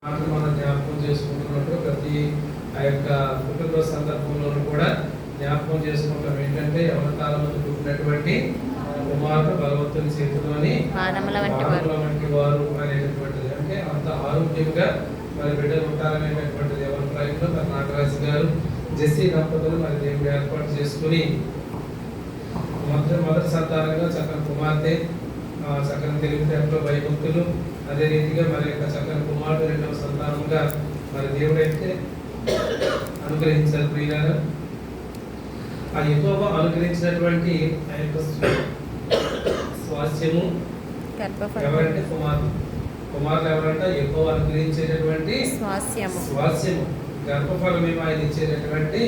మనం జ్ఞాపకం చేసుకుంటున్నప్పుడు ప్రతి ఆ యొక్క కుటుంబ సందర్భంలోనూ కూడా జ్ఞాపకం చేసుకుంటాం. ఏంటంటే యవన కాలంలో పుట్టినటువంటి కుమారుడు బలవంతుని చేతిలోని బాణముల వంటి వారు అనేటటువంటిది. అంటే అంత ఆరోగ్యంగా మరి బిడ్డలు ఉంటారనేటటువంటిది ఎవరి ప్రయత్నం మరి నాగరాజు గారు జెస్సీ దంపతులు మరి దేవుడు ఏర్పాటు చేసుకుని మొదటి సంతానంగా చక్కని కుమార్తె, చక్కని తెలివితేటలో భయభక్తులు, అదే రీతిగా మరి యొక్క చక్కని కుమారుడు రెండవ సంతానంగా మరి దేవుడైతే అనుగ్రహించారు. ప్రియులారా, ఆ యెహోవా అనుగ్రహించినటువంటి ఆ యొక్క స్వాస్థ్యము ఎవరంటే కుమారులు ఎవరంటే యెహోవా అనుగ్రహించేటటువంటి స్వాస్థ్యము, గర్భఫలమేమో ఆయన ఇచ్చేటటువంటి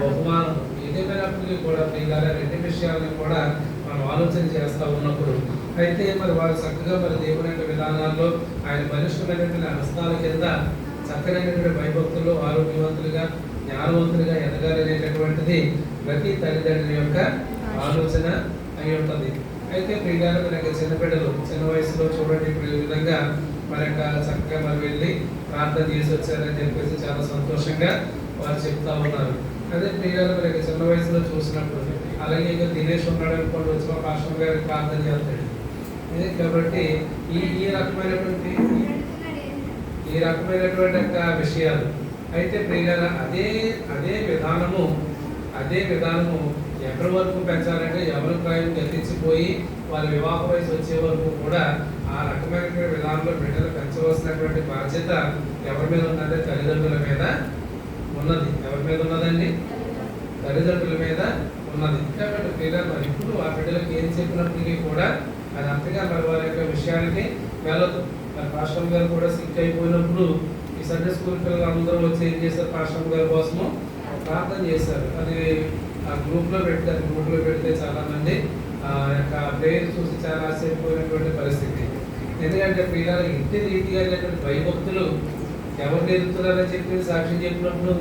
బహుమానం. ఏదేమైనప్పటికీ కూడా ప్రియులారా, రెండు విషయాలను కూడా మనం ఆలోచన చేస్తూ ఉన్నప్పుడు అయితే మరి వారు చక్కగా మరి దేవుని యొక్క విధానాల్లో ఆయన బలిష్టమైనటువంటి హస్తాల కింద చక్కనైనటువంటి భయభక్తులు, ఆరోగ్యవంతులుగా, జ్ఞానవంతులుగా ఎదగాలనేటటువంటిది ప్రతి తల్లిదండ్రుల యొక్క ఆలోచన అయి ఉంటుంది. అయితే ప్రియులారా, మన యొక్క చిన్న బిడ్డలు చిన్న వయసులో చూడండి ఇప్పుడు ఈ విధంగా మన యొక్క చక్కగా మరి వెళ్ళి ప్రార్థన చేసి వచ్చారని చెప్పేసి చాలా సంతోషంగా వారు చెప్తా ఉన్నారు. అదే ప్రియులారా, మన యొక్క చిన్న వయసులో చూసినప్పుడు అలాగే ఇంకా దినేష్ ఉన్నాడు అనుకోండి, వచ్చిన పాస్టర్ గారికి ప్రార్థన చేస్తాడు. కాబట్టి ఈ రకమైనటువంటి యొక్క విషయాలు అయితే ప్రియులారా, అదే విధానము ఎక్కడి వరకు పెంచాలంటే ఎవరి ప్రాయం గతించిపోయి వారి వివాహ వయసు వచ్చే వరకు కూడా ఆ రకమైనటువంటి విధానంలో బిడ్డలు పెంచవలసినటువంటి బాధ్యత ఎవరి మీద ఉన్నదంటే తల్లిదండ్రుల మీద ఉన్నది. ఎవరి మీద ఉన్నదండి? తల్లిదండ్రుల మీద ఉన్నది. కాబట్టి ప్రియులారా, మరి ఇప్పుడు ఆ బిడ్డలకు ఏం చెప్పినప్పటికీ కూడా అది అంతగా మరి వారి యొక్క విషయానికి వెళ్ళదు. మరి పాస్టర్ గారు కూడా సిక్ అయిపోయినప్పుడు ఈ సండే స్కూల్ పిల్లలు అందరూ వచ్చి ఏం చేశారు, పాస్టర్ గారి కోసము ప్రార్థన చేశారు. అది ఆ గ్రూప్లో పెడితే చాలా మంది ఆ యొక్క ప్రేయర్ చూసి చాలా ఆశ్చర్యపోయినటువంటి పరిస్థితి. ఎందుకంటే ప్రియులారా, ఇంటి రీతిగా అనేటువంటి భయభక్తులు ఎవరు నేర్పుతున్నారని చెప్పి సాక్ష్యం చెప్పినప్పుడు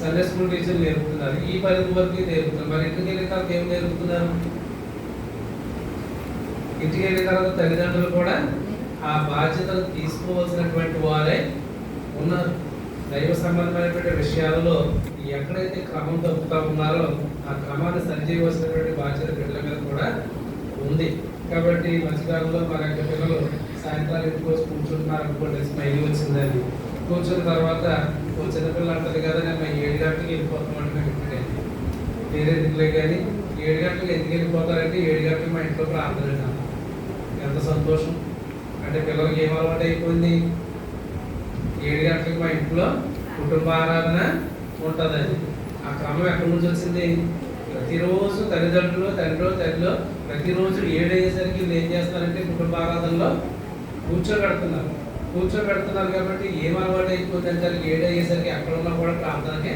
సండే స్కూల్ టీచర్లు నేర్పుతున్నారు. ఈ పరిధి వరకు నేర్పుతున్నారు. మరి ఇంటికి వెళ్ళిన తర్వాత ఏం నేర్పుతున్నారు? ఇంటికి వెళ్ళిన తర్వాత తల్లిదండ్రులు కూడా ఆ బాధ్యతలు తీసుకోవాల్సినటువంటి వారే ఉన్నారు. దైవ సంబంధమైనటువంటి విషయాలలో ఎక్కడైతే క్రమం తప్పుతా ఉన్నారో ఆ క్రమాన్ని సరిచేయవలసినటువంటి బాధ్యత బిడ్డల మీద కూడా ఉంది. కాబట్టి మధ్యకాలంలో మన యొక్క పిల్లలు సాయంత్రాలు ఇంటికి వచ్చి కూర్చుంటున్నారు అనుకోండి, స్మైల్ వచ్చిందని కూర్చున్న తర్వాత చిన్నపిల్లలు అంటారు కదా, నేను 7 గంటలకు వెళ్ళిపోతామంటే వేరే దిగులే కానీ 7 గంటలకు ఎందుకు వెళ్ళిపోతారంటే 7 గంటలకు మా ఇంట్లో ప్రార్థన. ఎంత సంతోషం! అంటే పిల్లలకి ఏం అలవాటు అయిపోయింది? 7 గంటలకు మా ఇంట్లో కుటుంబ ఆరాధన ఉంటుందని. ఆ క్రమం ఎక్కడి నుంచి వచ్చింది? ప్రతిరోజు తల్లిదండ్రులు తల్లిలో ప్రతిరోజు 7 అయ్యేసరికి వీళ్ళు ఏం చేస్తారంటే కుటుంబ ఆరాధనలో కూర్చోబెడుతున్నారు. కాబట్టి ఏం అలవాటు అయిపోతుందంటే 7 అయ్యేసరికి ఎక్కడ ఉన్నా కూడా ప్రార్థనకి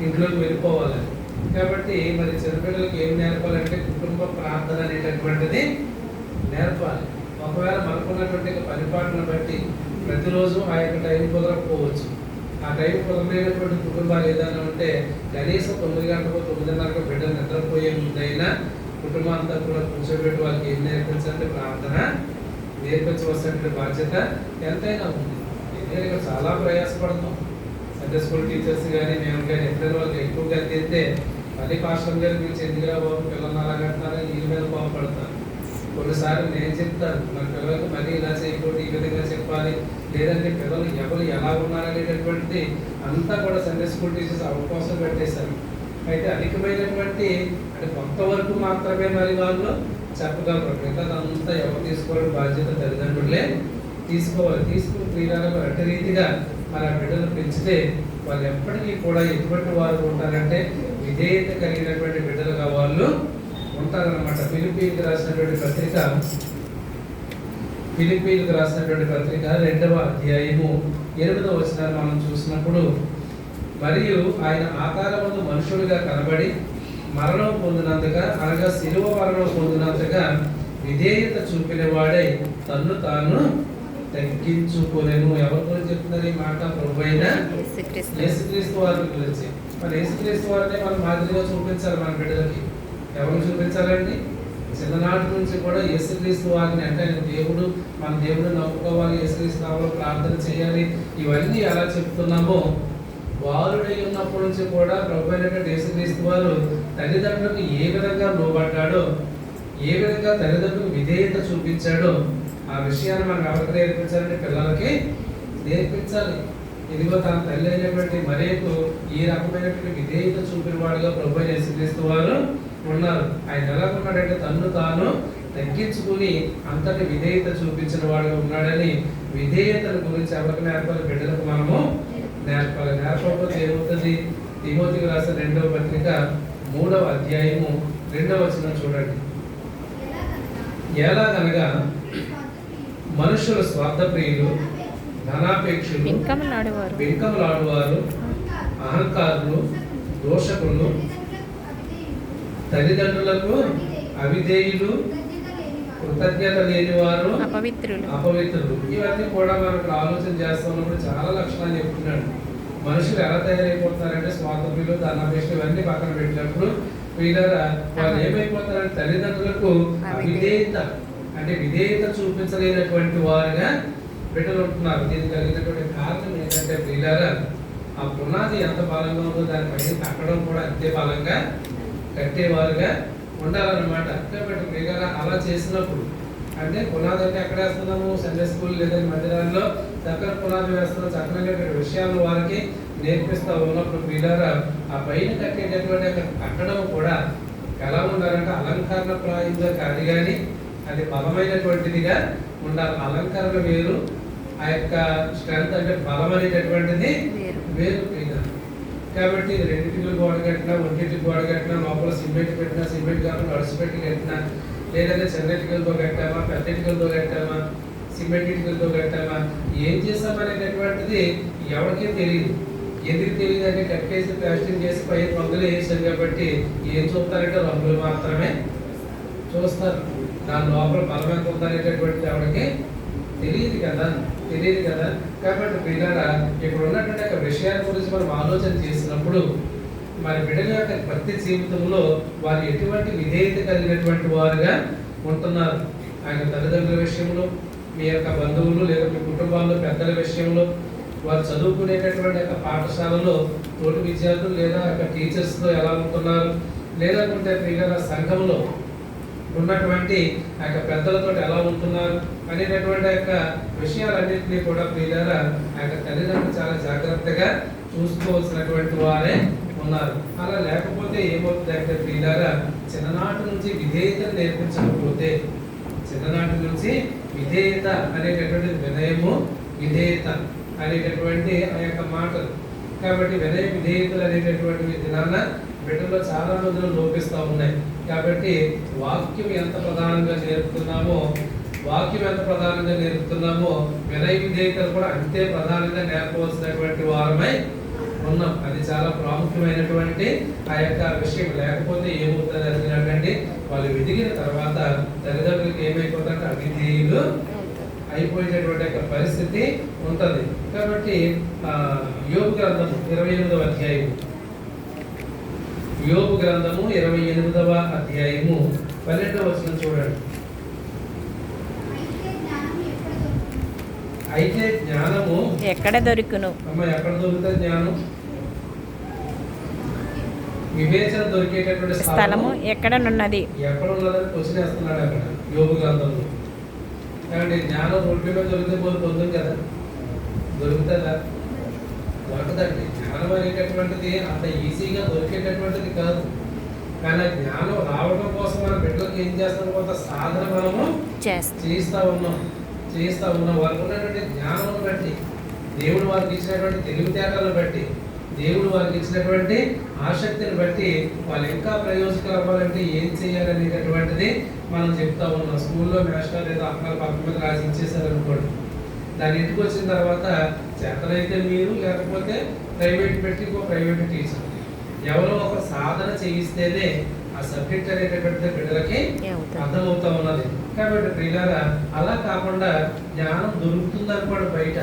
ఇంట్లోకి వెళ్ళిపోవాలని. కాబట్టి మరి చిన్నపిల్లలకి ఏం నేర్పాలంటే కుటుంబ ప్రార్థన అనేటటువంటిది నేర్పాలి. ఒకవేళ మనకున్నటువంటి పరిపాలన బట్టి ప్రతిరోజు ఆ యొక్క టైం కుదరకపోవచ్చు. ఆ టైం కుదరలేనటువంటి కుటుంబాలు ఏదైనా ఉంటే కనీసం 9 గంటలకు 9:30 బిడ్డలు నిద్రపోయే ముందైనా కుటుంబం అంతా కూడా కూర్చోబెట్టి వాళ్ళకి ఏం నేర్పించాలంటే ప్రార్థన నేర్పించవలసినటువంటి బాధ్యత ఎంతైనా ఉంది. ఎందుకంటే ఇక్కడ చాలా ప్రయాసపడతాం. సండే స్కూల్ టీచర్స్ కానీ మేము కానీ ఎప్పుడైనా వాళ్ళకి ఎక్కువగా తింటే మళ్ళీ పాస్టర్ గారి గురించి ఎందుకురా బాబు పిల్లలు అలా కట్టాలని వీళ్ళ మీద కోపపడతారు. కొన్నిసార్లు నేను చెప్తాను, మన పిల్లలకు మరీ ఇలా చేయకూడదు, ఈ విధంగా చెప్పాలి, లేదంటే పిల్లలు ఎవరు ఎలా ఉన్నారనేటటువంటి అంతా కూడా సండే స్కూల్ టీచర్స్ అవకాశం పెట్టేశారు. అయితే అధికమైనటువంటి అంటే కొంతవరకు మాత్రమే మరి వాళ్ళు చెప్పగలరు. మిగతా అంతా ఎవరు తీసుకోవాలని బాధ్యత తల్లిదండ్రులే తీసుకోవాలి. తీసుకుని ప్రియులారా, అటు రీతిగా మరి ఆ బిడ్డలు పెంచితే వాళ్ళు ఎప్పటికీ కూడా ఎటువంటి వారు ఉంటారంటే విధేయత కలిగినటువంటి బిడ్డలుగా వాళ్ళు ఉంటారన్నమాట. ఫిలిప్పీలకు రాసినటువంటి పత్రిక 2వ అధ్యాయము 8వ వచనాన్ని మనం చూసినప్పుడు, మరియు ఆయన ఆకారమందు మనుషులుగా కనబడి మరణం పొందినంతగా, అనగా శిలువ మరణం పొందినంతగా విధేయత చూపిన వాడై తన్ను తాను తగ్గించుకోలేను. ఎవరి గురించి చెప్తున్నారు ఈ మాట? ప్రభువైన యేసుక్రీస్తు వారి గురించి. మరి యేసుక్రీస్తు వారిని మనం మాదిరిగా చూపించాలి మన బిడ్డలకి. ఎవరు చూపించాలండి? చిన్ననాటి నుంచి కూడా యేసుక్రీస్తు వారిని అంటే ఆయన దేవుడు, మన దేవుడు నమ్ముకోవాలి, యేసుక్రీస్తు నామములో ప్రార్థన చేయాలి, ఇవన్నీ ఎలా చెప్తున్నామో బాలుడై ఉన్నప్పటి నుంచి కూడా ప్రభు అయినటువంటి యేసుక్రీస్తు వారు తల్లిదండ్రులకు ఏ విధంగా లోబడ్డాడో, ఏ విధంగా తల్లిదండ్రులకు విధేయత చూపించాడో ఆ విషయాన్ని మనం ఎవరికి నేర్పించాలంటే పిల్లలకి నేర్పించాలి. ఇదిగో తన తల్లి అయినటువంటి మరియకు ఈ రకమైనటువంటి విధేయత చూపిన వాడుగా ప్రభు యేసుక్రీస్తు వారు ఉన్నారు. ఆయన ఎలా ఉన్నాడంటే తన్ను తాను తగ్గించుకుని అంతటి విధేయత చూపించిన వాడుగా ఉన్నాడని విధేయతల గురించి ఎవరికి నేర్పాలి? బిడ్డలకు మనము నేర్పాలి. నేర్పకపోతే ఏమవుతుంది? తిమోతికి రాసిన 2వ పత్రిక 3వ అధ్యాయము 2వ వచనం చూడండి. ఎలాగనగా మనుషులు స్వార్థప్రియులు, ధనాపేక్షులు, బింకములాడువారు, అహంకారులు, దోషకులు, తల్లిదండ్రులకు అవిధేయులు, కృతజ్ఞత లేని వారు, అపవిత్రులు. ఇవన్నీ కూడా మనకు ఆలోచన చేస్తున్నప్పుడు చాలా లక్షణాలు చెప్తున్నాడు. మనుషులు ఎలా తయారైపోతున్నారంటే స్వార్థప్రియులు, ధనాపేక్షలు ఇవన్నీ పక్కన పెట్టినప్పుడు వీళ్ళరా వాళ్ళు ఏమైపోతారంటే తల్లిదండ్రులకు అవిధేయత అంటే విధేయత చూపించలేనటువంటి వారుగా బిడ్డలు ఉంటున్నారు. దీనికి కలిగినటువంటి కారణం ఏంటంటే వీళ్ళరా ఆ పునాది ఎంత బలంగా ఉందో దానిపైన కట్టడం కూడా అంతే బలంగా కట్టేవారుగా ఉండాలన్నమాట. కాబట్టి వీళ్ళరా అలా చేసినప్పుడు అంటే పునాది అంటే ఎక్కడ వేస్తున్నాము? సండే స్కూల్ లేదా మందిరాల్లో చక్కని పునాది వేస్తున్నాం, చక్కనైన విషయాలు వారికి నేర్పిస్తూ ఉన్నప్పుడు వీళ్ళరా ఆ పైన కట్టేటటువంటి కట్టడం కూడా ఎలా ఉండాలంటే అలంకరణ ప్రాయంగా కాదు కానీ అది బలమైనటువంటిదిగా ఉండాలి. అలంకరణ వేరు, ఆ యొక్క స్ట్రెంత్ అంటే బలం అనేటటువంటిది వేరు. కాబట్టి రెండింటికి గోడ కట్టినా, ఒంటింటికి గోడ కట్టినా, లోపల సిమెంట్ పెట్టినా, సిమెంట్ కాకుండా అడుసుపెట్టి కట్టినా, లేదంటే చిన్న ఇటుకలతో కట్టామా, పెద్ద ఇటుకలతో కట్టామా, సిమెంట్ ఇటుకలతో కట్టామా, ఏం చేస్తామనేటటువంటిది ఎవరికీ తెలియదు. ఎందుకు తెలియదు అంటే కట్టేసి ప్లాస్టింగ్ చేసి పై రంగులు వేసారు కాబట్టి ఏం చూస్తారంటే రంగులు మాత్రమే చూస్తారు. దాని లోపల బలం ఎంత ఉందనేటటువంటిది ఎవరికి తెలియదు కదా. కాబట్టి పిల్లల ఇక్కడ ఉన్నటువంటి విషయాల గురించి మనం ఆలోచన చేసినప్పుడు మరి బిడ్డల యొక్క భక్తి జీవితంలో వారు ఎటువంటి విధేయత కలిగినటువంటి వారుగా ఉంటున్నారు. ఆయన తల్లిదండ్రుల విషయంలో, మీ యొక్క బంధువులు లేదా మీ కుటుంబాల్లో పెద్దల విషయంలో, వారు చదువుకునేటటువంటి యొక్క పాఠశాలలో తోటి విద్యార్థులు లేదా టీచర్స్తో ఎలా ఉంటున్నారు, లేదంటే పిల్లల సంఘంలో ఉన్నటువంటి ఆ యొక్క పెద్దలతో ఎలా ఉంటున్నారు అనేటటువంటి యొక్క విషయాలన్నింటినీ కూడా పిల్లల ఆ యొక్క తల్లిదండ్రులు చాలా జాగ్రత్తగా చూసుకోవాల్సినటువంటి వారే ఉన్నారు. అలా లేకపోతే ఏమవుతుంది అంటే పిల్లల చిన్ననాటి నుంచి విధేయతను నేర్పించకపోతే, చిన్ననాటి నుంచి విధేయత అనేటటువంటి వినయము, విధేయత అనేటటువంటి ఆ యొక్క మాటలు. కాబట్టి వినయ విధేయతలు అనేటటువంటి దినాన బిడ్డల్లో చాలా మందిలో లోపిస్తూ ఉన్నాయి. కాబట్టి వాక్యం ఎంత ప్రధానంగా నేర్పుతున్నామో వినయ విధేయతలు కూడా అంతే ప్రధానంగా నేర్పవలసినటువంటి వారమై ఉన్నాం. అది చాలా ప్రాముఖ్యమైనటువంటి ఆ యొక్క విషయం. లేకపోతే ఏమవుతుంది అంటే వాళ్ళు ఎదిగిన తర్వాత తల్లిదండ్రులకు ఏమైపోతుందంటే అవిధేయులు అయిపోయేటటువంటి యొక్క పరిస్థితి ఉంటుంది. కాబట్టి యోబు గ్రంథము 28వ అధ్యాయము, యోబు గ్రంథము 28వ అధ్యాయము 12వ వచనం చూడండి. అయితే జ్ఞానము ఎక్కడ దొరుకును? ఎక్కడ దొరుకుతుంది జ్ఞానం? వివేచన దొరికేటటువంటి స్థలము ఎక్కడనున్నది? ఎక్కడ ఉన్నదని క్వశ్చన్ వేస్తున్నాడు అక్కడ యోబు గ్రంథంలో. కాబట్టి జ్ఞానం రోడ్డు మీద దొరికితే పొందుతుంది కదా, దొరుకుతుందా? దొరకదండి. జ్ఞానం అనేటటువంటిది అంత ఈజీగా దొరికేటటువంటిది కాదు. కానీ జ్ఞానం రావడం కోసం మన బిడ్డలకు ఏం చేస్తాం? కొంత సాధన మనము చేస్తూ ఉన్నాం. వారికి ఉన్నటువంటి జ్ఞానం బట్టి, దేవుడు వారికి ఇచ్చినటువంటి తెలివితేటలను బట్టి, దేవుడు వారికి ఇచ్చినటువంటి ఆసక్తిని బట్టి వాళ్ళు ఇంకా ప్రయోజకులు అవ్వాలంటే ఏం చేయాలనేటటువంటిది మనం చెప్తా ఉన్నాం. స్కూల్లో మాస్టర్ లేదా అక్కడ పక్క మీద రాసి ఇచ్చేసారు అనుకోండి, దాని ఇంటికి వచ్చిన తర్వాత చేతనైతే మీరు, లేకపోతే ప్రైవేట్ పెట్టి ఇంకో ప్రైవేట్ టీచర్ ఎవరో ఒక సాధన చేయిస్తేనే ఆ సబ్జెక్ట్ అనేటటువంటి బిడ్డలకి అర్థమవుతా ఉన్నది. కాబట్టి ప్రియులారా అలా కాకుండా జ్ఞానం దొరుకుతుంది అనుకోండి బయట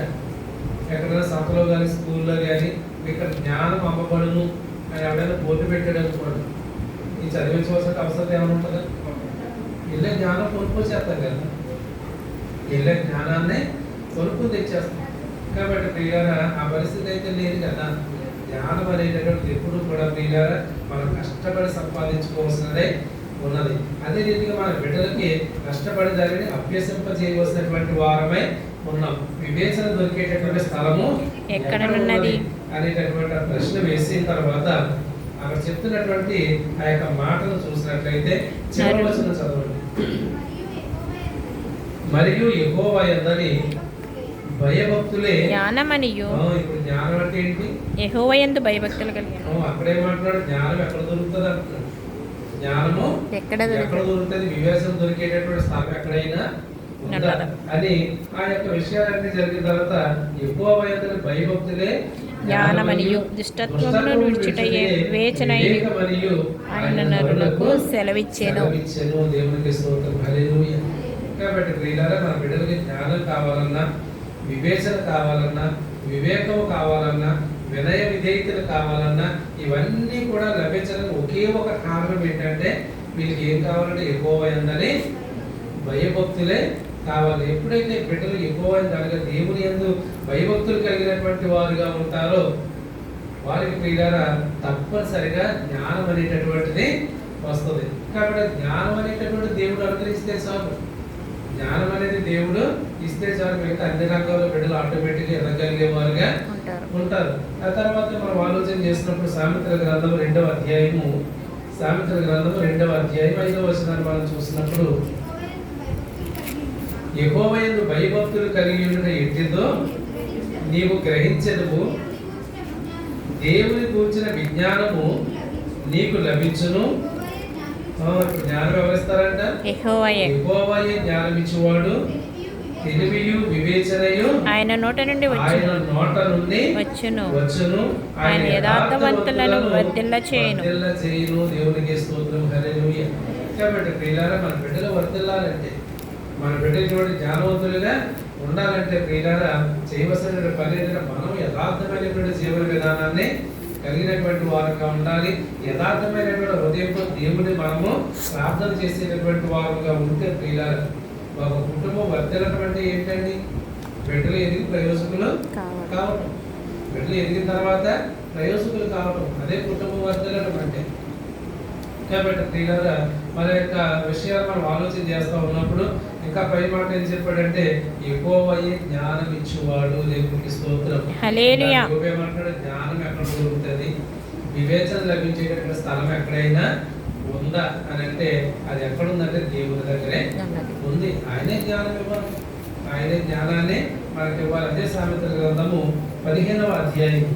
ఎక్కడైనా సంతలో కానీ స్కూల్లో కానీ ఇక్కడ జ్ఞానం అమ్మబడును అని ఎవరైనా బోర్డు పెట్టాడు అనుకోండి, ఈ చదివించవలసిన అవసరం ఏమైనా ఉంటుందా? వెళ్ళే జ్ఞానం కొనుక్కొచ్చేస్తాం కదా, వెళ్ళే జ్ఞానాన్ని కొనుక్కు తెచ్చేస్తాం. కాబట్టి ప్రియులారా ఆ పరిస్థితి అయితే లేదు కదా. జ్ఞానం అనేటటువంటి ఎప్పుడు కూడా ప్రియులారా మనం కష్టపడి సంపాదించుకోవాల్సినదే ఉన్నది. అదే రీతిగా మన బిడ్డలకి కష్టపడి దానిని అభ్యసింపజేయవలసినటువంటి వారమై ఉన్నాం. వివేచన దొరికేటటువంటి స్థలము ఎక్కడ ఉన్నది అనేటటువంటి ప్రశ్న వేసిన తర్వాత అక్కడ చెప్తున్నటువంటి ఆ యొక్క మాటను చూసినట్లయితే చివరి వచనం చదవండి. మరియు యెహోవా యందని భయభక్తులే జ్ఞానమనియు. ఇప్పుడు జ్ఞానం అంటే ఏంటి? యెహోవా యందు భయభక్తులు కలిగి. అక్కడే మాట్లాడు జ్ఞానం ఎక్కడ దొరుకుతుంది అంటున్నాడు. జ్ఞానము ఎక్కడ దొరుకుతుంది? వివేచన దొరికేటటువంటి స్థలం ఎక్కడైనా ఉందా అని ఆ యొక్క విషయాలన్నీ జరిగిన తర్వాత యెహోవా యందు భయభక్తులే జ్ఞానమనియు దుష్టత్వమును విడిచిటయే వివేచనయు ఆయన నరులకు సెలవిచ్చెను. దేవునికి స్తోత్రం, హల్లెలూయా. కాబట్టి ప్రియులారా మన బిడ్డలకి జ్ఞానం కావాలన్నా, వివేచన కావాలన్నా, వివేకం కావాలన్నా, వినయ విధేయతలు కావాలన్నా ఇవన్నీ కూడా లభించడానికి ఒకే ఒక కారణం ఏంటంటే వీళ్ళకి ఏం కావాలంటే యెహోవా యందని భయభక్తులే కావాలి. ఎప్పుడైతే బిడ్డలు యెహోవా యందు దేవుని యందు భయభక్తులు కలిగినటువంటి వారుగా ఉంటారో వారికి ప్రియులారా తప్పనిసరిగా జ్ఞానం అనేటటువంటిది వస్తుంది. కాబట్టి జ్ఞానం అనేటటువంటి దేవుడు అనుగ్రహిస్తే చాలు. జ్ఞానం అనేది దేవుడు ఇస్తే చాలు, మిగతా అన్ని రంగాల్లో బిడ్డలు ఆటోమేటిక్గా ఎదగలిగే వారుగా ఉంటారు. ఆ తర్వాత మనం ఆలోచన చేసినప్పుడు సామెతల గ్రంథం 2వ అధ్యాయము 5వ వచనాన్ని మనం చూసినప్పుడు యెహోవా యందు భయభక్తులు కలిగి ఉండుట ఎట్టిదో నీవు గ్రహించెదవు, దేవుని గూర్చిన విజ్ఞానము నీకు లభించును. జ్ఞానం ఎవరిస్తారంట? యెహోవాయే జ్ఞానం ఇచ్చేవాడు. తెలివియు వివేచనయు ఆయన నోట నుండి వచ్చును. ఆయన యథార్థవంతులను వర్ధిల్ల చేయును. దేవునికి స్తోత్రం, హల్లెలూయా. కాబట్టి ప్రియులారా మన బిడ్డలు వర్ధిల్లాలంటే, మన బిడ్డలు జ్ఞానవంతులుగా ఉండాలంటే ప్రియులారా చేయవలసిన పని ఏంటంటే మనం యథార్థమైనటువంటి జీవన విధానాన్ని కలిగినటువంటి వారుగా ఉండాలి. యథార్థమైనటువంటి హృదయంతో దేవుని మనము ప్రార్థన చేసేటటువంటి వారుగా ఉంటే ప్రియులారా ఒక కుటుంబం వర్ధిల్లడం అంటే ఏంటండి? బిడ్డలు ఎదిగి ప్రయోజకులు కావటం, బిడ్డలు ఎదిగిన తర్వాత ప్రయోజకులు కావటం, అదే కుటుంబం వర్ధిల్లడం అంటే. కాబట్టి ప్రియులారా మన యొక్క విషయాలు మనం ఆలోచన చేస్తూ ఉన్నప్పుడు ఇంకా పై మాట ఏం చెప్పాడంటే యెహోవాయే జ్ఞానం ఇచ్చేవాడు. దేవునికి స్తోత్రం, హల్లెలూయా. ఏమంటాడు? జ్ఞానం ఎక్కడ దొరుకుతుంది, వివేచన లభించేటటువంటి స్థలం ఎక్కడైనా ఉందా అని అంటే అది ఎక్కడ ఉందంటే దేవుని దగ్గరే ఉంది. ఆయనే జ్ఞానం ఇవ్వాలి, ఆయనే జ్ఞానాన్ని మనకి ఇవ్వాలి. అదే సామెతల గ్రంథము 15వ అధ్యాయం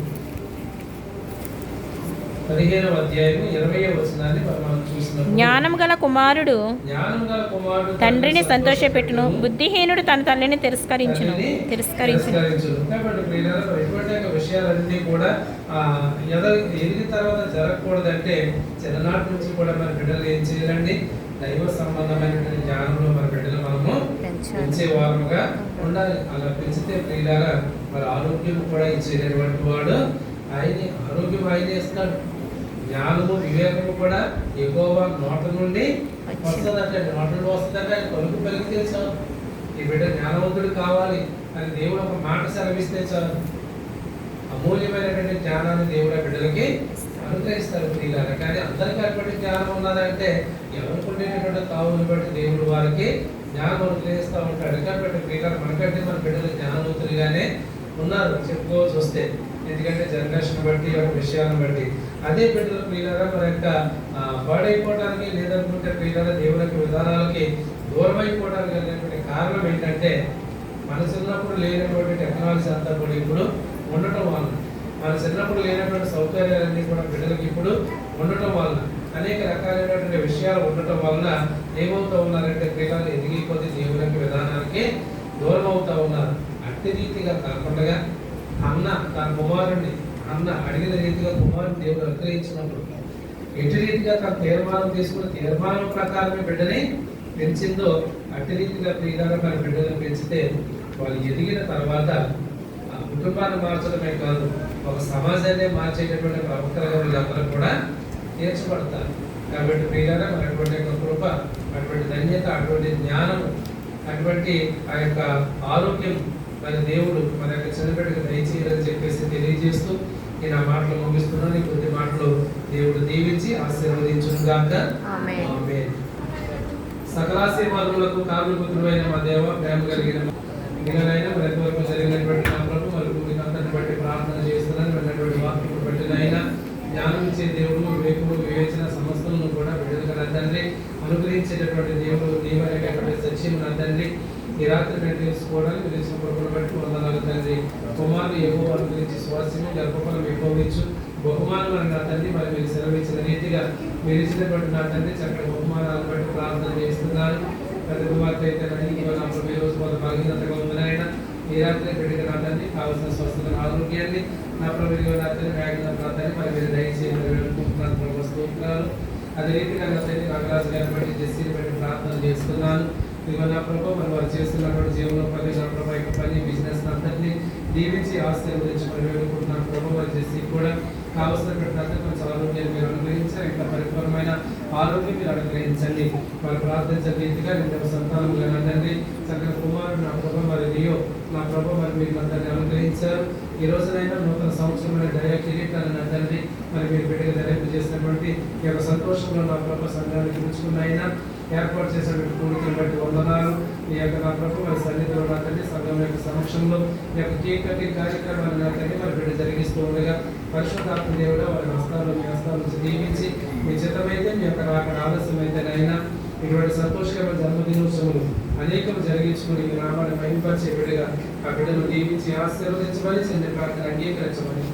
20వ వచనాన్ని మనం చూసినప్పుడు జ్ఞానం గల కుమారుడు తండ్రిని సంతోషపెట్టును, బుద్ధిహీనుడు తన తల్లిని తిరస్కరించును. కాబట్టి ప్రియులారా ఇటువంటి విషయాలన్నీ కూడా ఎదిగిన తర్వాత జరగకూడదంటే చిన్ననాటి నుంచి కూడా మన బిడ్డలు ఏం చేయాలండి? దైవ సంబంధమైనటువంటి జ్ఞానంలో మన బిడ్డలు మనము పెంచే వారముగా ఉండాలి. అలా పెంచితే ప్రియులారా మరి ఆరోగ్యం కూడా ఇచ్చేటటువంటి వాడు ఆయనే. ఆరోగ్యం ఆయనే ఇస్తాడు. జ్ఞానము వివేకము కూడా యెహోవా నోట నుండి వస్తుందంటే, నోట నుండి వస్తుందంటే ఆయన పలుకు పలికితే చాలు. ఈ బిడ్డ జ్ఞానవంతుడు కావాలి అని దేవుడు ఒక మాట సెలవిస్తే చాలు. అమూల్యమైనటువంటి జ్ఞానాన్ని దేవుడు ఆ బిడ్డలకి అనుగ్రహిస్తారు ప్రియులారా. కానీ అందరికీ అటువంటి జ్ఞానం ఉన్నదంటే ఎవరికి ఉండేటటువంటి తావుని బట్టి దేవుడు వారికి జ్ఞానం అనుగ్రహిస్తూ ఉంటాడు. కాబట్టి ప్రియులారా మనకంటే మన బిడ్డలు జ్ఞానవంతులుగానే ఉన్నారు చెప్పుకోవాల్సి వస్తే, ఎందుకంటే జనరేషన్ బట్టి ఒక విషయాలను బట్టి. అదే బిడ్డలు ప్రియులారా మన యొక్క పాడైపోవడానికి లేదనుకుంటే ప్రియులారా దేవుని యొక్క విధానాలకి దూరం అయిపోవడానికి అనేటువంటి కారణం ఏంటంటే మన చిన్నప్పుడు లేనటువంటి టెక్నాలజీ అంతా కూడా ఇప్పుడు ఉండటం వలన, మన చిన్నప్పుడు లేనటువంటి సౌకర్యాలన్నీ కూడా బిడ్డలకి ఇప్పుడు ఉండటం వలన, అనేక రకాలైనటువంటి విషయాలు ఉండటం వలన ఏమవుతూ ఉన్నారంటే పిల్లలు ఎదిగి కొద్ది దేవుని యొక్క విధానానికి దూరం అవుతూ ఉన్నారు. అట్టి రీతిగా కాకుండా అన్న తన కుమారుడిని అడిగిన రీతిగా కుమారుని దేవుడు అనుగ్రహించినప్పుడు ఎట్టి రీతిగా తన తీర్మానం తీసుకున్న తీర్మానం ప్రకారమే బిడ్డని పెంచిందో అట్టి రీతిగా ప్రియులారా మన బిడ్డలను పెంచితే వాళ్ళు ఎదిగిన తర్వాత ఆ కుటుంబాన్ని మార్చడమే కాదు ఒక సమాజాన్ని మార్చేటటువంటి ప్రవక్తలుగా వీళ్ళందరూ కూడా తీర్చబడతారు. కాబట్టి ప్రియులారా మరి అటువంటి యొక్క కృప, అటువంటి ధన్యత, అటువంటి జ్ఞానం, అటువంటి ఆ యొక్క ఆరోగ్యం మరి దేవుడు మన యొక్క చనిపెట్టుకు దయచేయాలని చెప్పేసి తెలియజేస్తూ నేను ఆ మాటలు ముగిస్తున్నాను. ఈ కొద్ది మాటలు దేవుడు దీవించి ఆశీర్వదించును గాక. ఆమేన్. సకలాశీర్వాదములకు కారణభూతుడైన మా దేవ, ప్రేమ కలిగిన గిన్నెలైన మరి ఎంతవరకు జరిగినటువంటి నా ప్రభు మరి భూమికి అంతటి బట్టి ప్రార్థన చేస్తున్నాను. వెళ్ళినటువంటి వాక్యమును బట్టినైనా జ్ఞానం ఇచ్చే దేవుడు, వివేకము, వివేచన సమస్తలను కూడా బిడ్డలుగా నా తండ్రి అనుగ్రహించేటటువంటి దేవుడు నీవైనటువంటి సత్యము నా తండ్రి ఈ రాత్రి నేను తెలుసుకోవడానికి మీరు ఇచ్చిన కృపను బట్టి వందనాలు తండ్రి. కుమారుడు యెహోవా అనుగ్రహించి స్వాస్యము గర్భఫలం ఎక్కువవచ్చు బహుమానం అని నా తండ్రి మరి మీరు సెలవిచ్చిన రీతిగా మీరు ఇచ్చినటువంటి నా తండ్రి చక్కటి బహుమానాలను బట్టి ప్రార్థన చేస్తున్నాను. పెద్ద కుమార్తె అయితే నా ప్రభు రోజు కొంత బలహీనతగా ఉందనైనా ఈ రాత్రి బిడ్డగా నా తండ్రి కావాల్సిన స్వస్థత ఆరోగ్యాన్ని నా ప్రభుత్వ నా తండ్రి వేగన నా తండ్రి మరి మీరు దయచేసి వేడుకుంటున్నాను ప్రభు స్తోత్రాలు. అదే రీతిగా నా తండ్రి నాగరాజు గారిని బట్టి జెస్సీని బట్టి ప్రార్థన చేస్తున్నాను. ఇదిగో నా ప్రభు మరి వారు చేస్తున్నటువంటి జీవనోపాధి నా ప్రభు యొక్క పని బిజినెస్ అంతటినీ దీవించి ఆశీర్వదించి మరి వేడుకుంటున్నాను ప్రభు. వారు చేసి కూడా కావలసినటువంటి కొంచెం ఆరోగ్యాన్ని మీరు అనుగ్రహించారు, ఇంకా పరిపూర్ణమైన ఆరోగ్యం మీరు అనుగ్రహించండి. వారు ప్రార్థించే రీతిగా నేను సంతానముగా నా తండ్రి చక్కని కుమారుడు నా ప్రభు మరి రియో నా ప్రభు మరి మీరు నా తండ్రి అనుగ్రహించారు. ఈ రోజునైనా నూతన సంవత్సరమైన దయా కిరీటాన్ని నా తండ్రి మరి మీరు బిడ్డగా ధరింపు చేసినటువంటి ఈ యొక్క సంతోషంలో నా ప్రభు సంఘానికి పిలుచుకున్నైనా ఏర్పాటు చేసినటువంటి కోరికలు బట్టి వందనాలు. ఈ యొక్క నా ప్రభు మరి సన్నిధిలో నా తండ్రి సంఘం యొక్క సమక్షంలో ఈ యొక్క కేక్ కటింగ్ కార్యక్రమాన్ని నా తండ్రి మరి బిడ్డ జరిగిస్తూ ఉండగా పరిశుద్ధాత్మ దేవుడు వారి హస్తాలు మీ హస్తాల నుంచి దీవించి మీ చిత్తమైతే మీ యొక్క రాక ఆలస్యమైతేనైనా ఇటువంటి సంతోషకరమైన జన్మదినోత్సవం అనేకం జరిగించుకుని మీ నామాన్ని మహిమపరిచే బిడ్డగా ఆ బిడ్డను దీవించి ఆశీర్వదించమని చిన్న ప్రార్థన అంగీకరించమని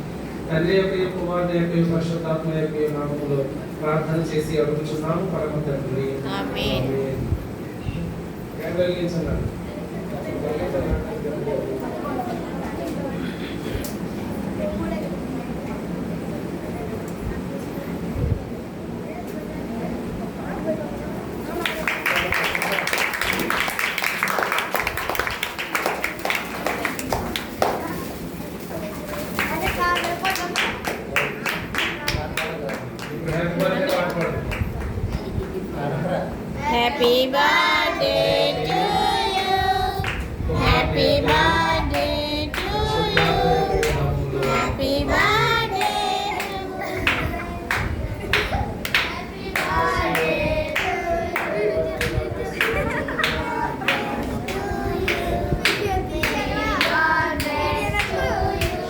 తండ్రి యొక్క కుమారుని యొక్క పరిశుద్ధాత్మ యొక్క నామములో ప్రార్థన చేసి అడుగుతున్నాము పరమ తండ్రి. ఆమేన్. Happy birthday to you. Happy birthday to you. Happy birthday. Happy birthday to you.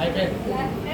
అయిపోయింది.